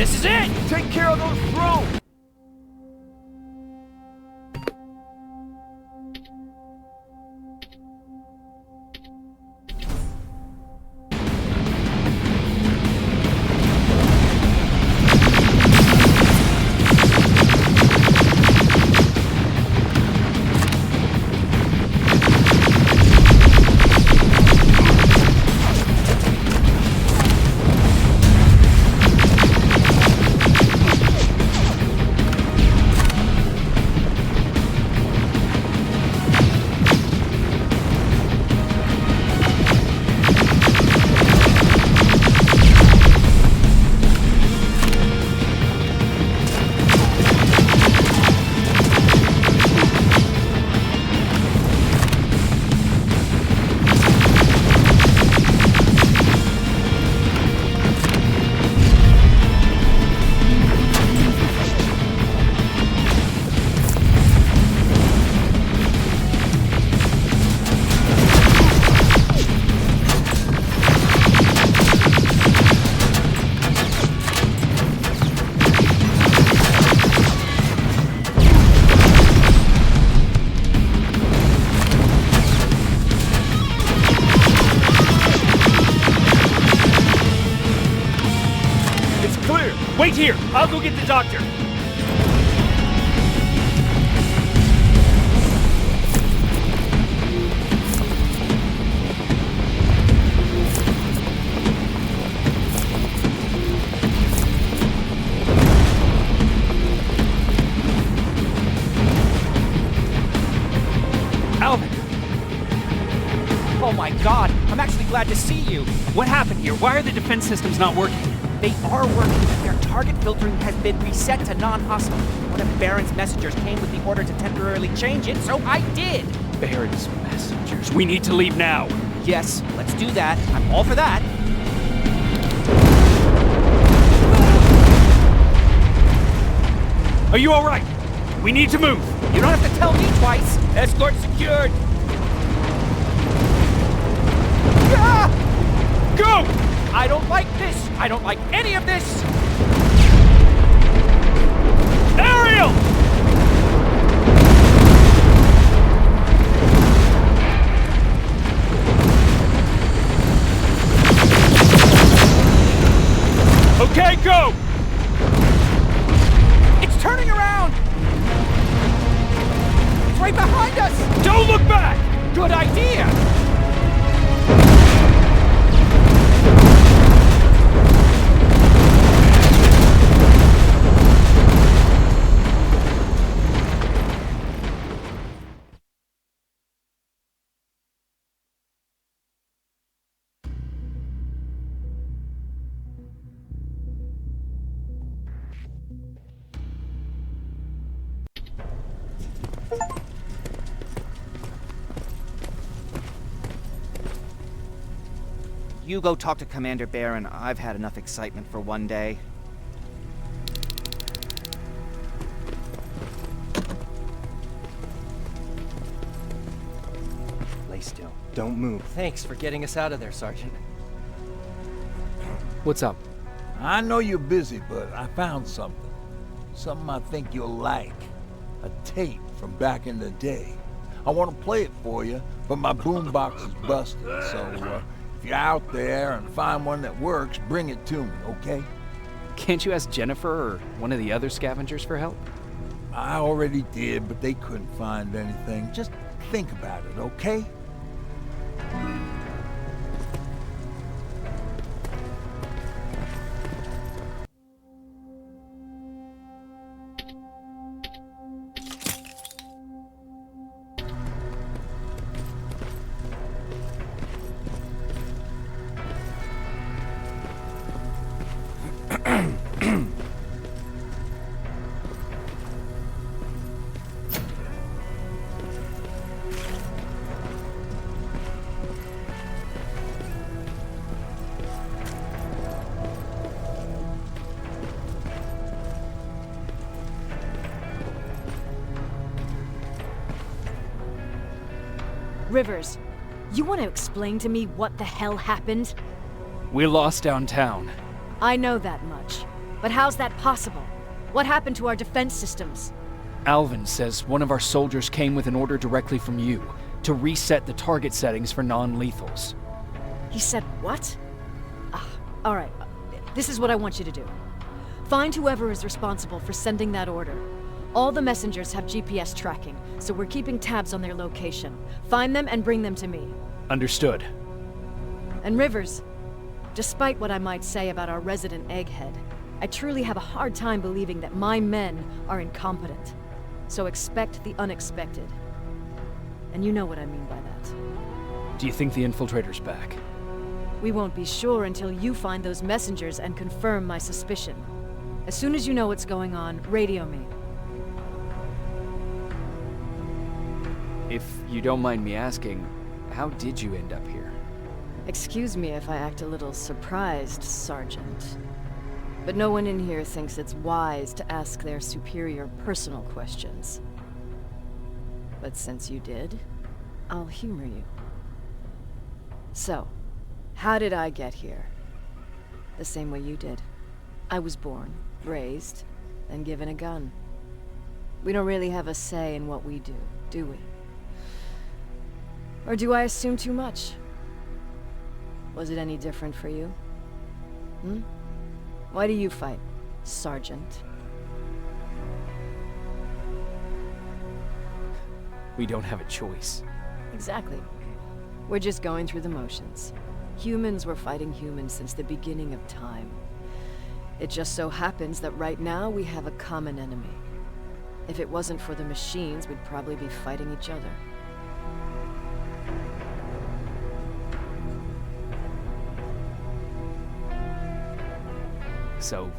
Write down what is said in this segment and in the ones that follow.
This is it! Take care of those drones! Wait here! I'll go get the doctor! Alvin! Oh my God! I'm actually glad to see you! What happened here? Why are the defense systems not working? They are working, but their target filtering has been reset to non-hostile. One of Baron's messengers came with the order to temporarily change it, so I did! Baron's messengers? We need to leave now! Yes, let's do that. I'm all for that. Are you alright? We need to move! You don't have to tell me twice! Escort secured! Ah! Go! I don't like this! I don't like any of this! Ariel! Okay, go! It's turning around! It's right behind us! Don't look back! Good idea! You go talk to Commander Baron. I've had enough excitement for one day. Lay still. Don't move. Thanks for getting us out of there, Sergeant. What's up? I know you're busy, but I found something. Something I think you'll like. A tape from back in the day. I want to play it for you, but my boombox is busted, so if you're out there and find one that works, bring it to me, okay? Can't you ask Jennifer or one of the other scavengers for help? I already did, but they couldn't find anything. Just think about it, okay? Rivers, you want to explain to me what the hell happened? We lost downtown. I know that much. But how's that possible? What happened to our defense systems? Alvin says one of our soldiers came with an order directly from you to reset the target settings for non-lethals. He said what? Alright, this is what I want you to do. Find whoever is responsible for sending that order. All the messengers have GPS tracking, so we're keeping tabs on their location. Find them and bring them to me. Understood. And Rivers, despite what I might say about our resident egghead, I truly have a hard time believing that my men are incompetent. So expect the unexpected. And you know what I mean by that. Do you think the infiltrator's back? We won't be sure until you find those messengers and confirm my suspicion. As soon as you know what's going on, radio me. If you don't mind me asking, how did you end up here? Excuse me if I act a little surprised, Sergeant. But no one in here thinks it's wise to ask their superior personal questions. But since you did, I'll humor you. So, how did I get here? The same way you did. I was born, raised, and given a gun. We don't really have a say in what we do we? Or do I assume too much? Was it any different for you? Why do you fight, Sergeant? We don't have a choice. Exactly. We're just going through the motions. Humans were fighting humans since the beginning of time. It just so happens that right now we have a common enemy. If it wasn't for the machines, we'd probably be fighting each other. So,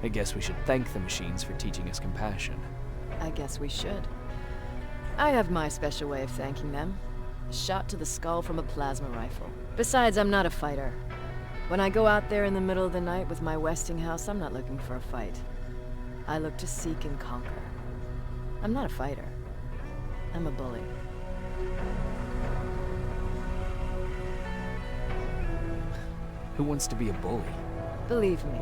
I guess we should thank the machines for teaching us compassion. I guess we should. I have my special way of thanking them. A shot to the skull from a plasma rifle. Besides, I'm not a fighter. When I go out there in the middle of the night with my Westinghouse, I'm not looking for a fight. I look to seek and conquer. I'm not a fighter. I'm a bully. Who wants to be a bully? Believe me,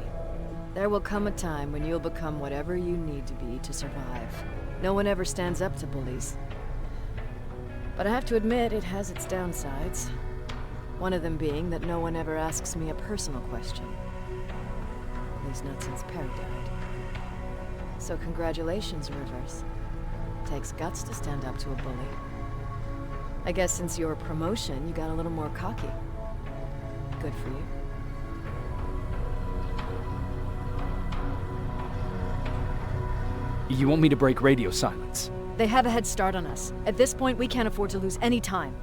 there will come a time when you'll become whatever you need to be to survive. No one ever stands up to bullies. But I have to admit, it has its downsides. One of them being that no one ever asks me a personal question. At least not since Perry died. So congratulations, Rivers. Takes guts to stand up to a bully. I guess since your promotion, you got a little more cocky. Good for you. You want me to break radio silence? They have a head start on us. At this point, we can't afford to lose any time.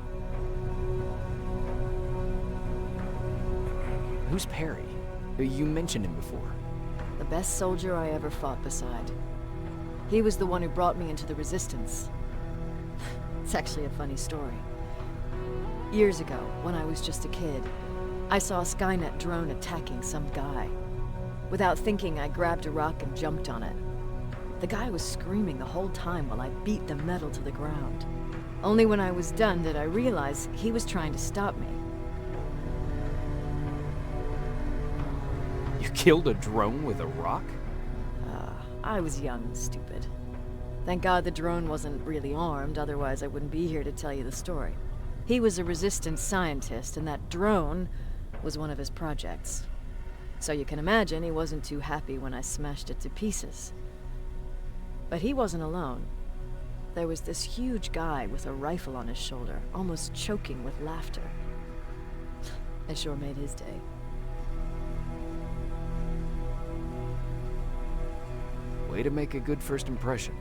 Who's Perry? You mentioned him before. The best soldier I ever fought beside. He was the one who brought me into the Resistance. It's actually a funny story. Years ago, when I was just a kid, I saw a Skynet drone attacking some guy. Without thinking, I grabbed a rock and jumped on it. The guy was screaming the whole time while I beat the metal to the ground. Only when I was done did I realize he was trying to stop me. You killed a drone with a rock? I was young and stupid. Thank God the drone wasn't really armed, otherwise I wouldn't be here to tell you the story. He was a Resistance scientist, and that drone was one of his projects. So you can imagine he wasn't too happy when I smashed it to pieces. But he wasn't alone. There was this huge guy with a rifle on his shoulder, almost choking with laughter. I sure made his day. Way to make a good first impression.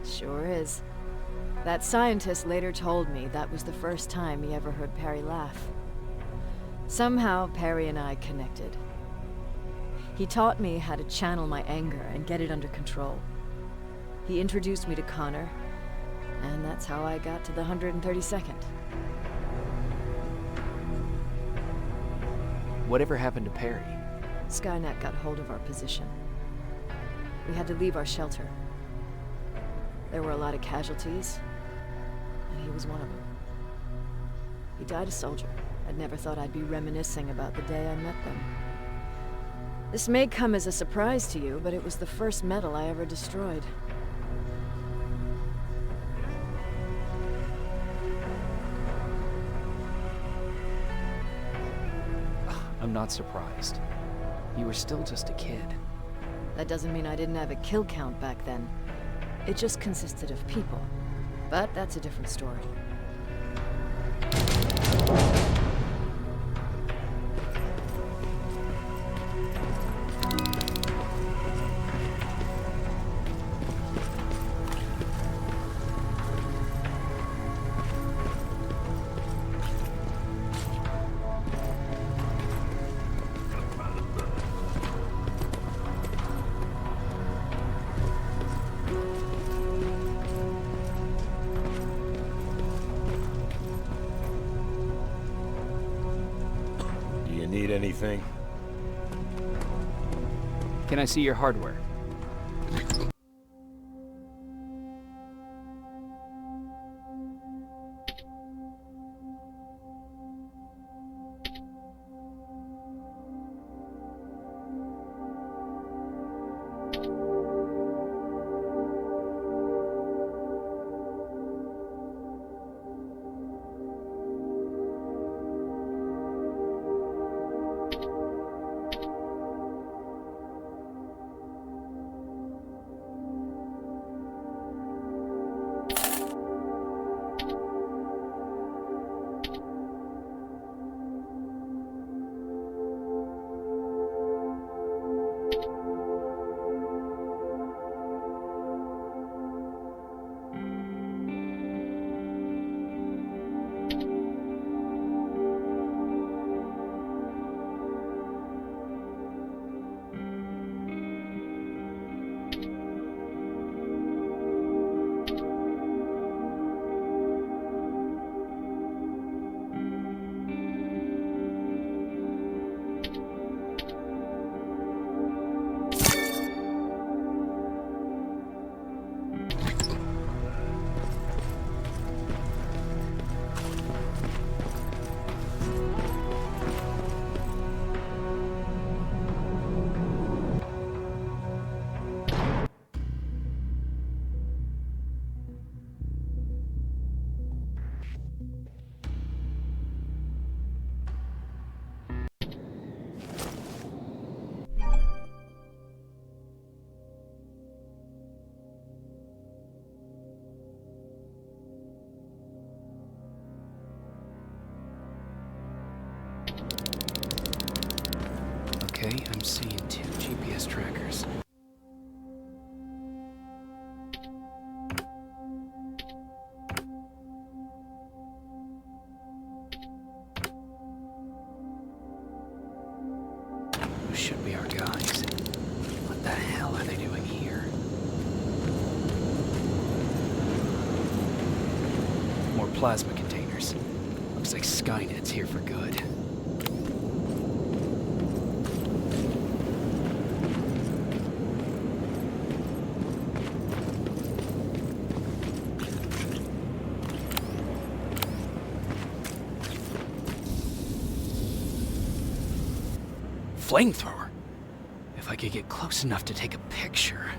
Sure is. That scientist later told me that was the first time he ever heard Perry laugh. Somehow, Perry and I connected. He taught me how to channel my anger and get it under control. He introduced me to Connor, and that's how I got to the 132nd. Whatever happened to Perry? Skynet got hold of our position. We had to leave our shelter. There were a lot of casualties, and he was one of them. He died a soldier. I'd never thought I'd be reminiscing about the day I met them. This may come as a surprise to you, but it was the first metal I ever destroyed. I'm not surprised. You were still just a kid. That doesn't mean I didn't have a kill count back then. It just consisted of people. But that's a different story. Need anything? Can I see your hardware? Okay, I'm seeing 2 GPS trackers. Those should be our guys. What the hell are they doing here? More plasma containers. Looks like Skynet's here for good. Flamethrower? If I could get close enough to take a picture.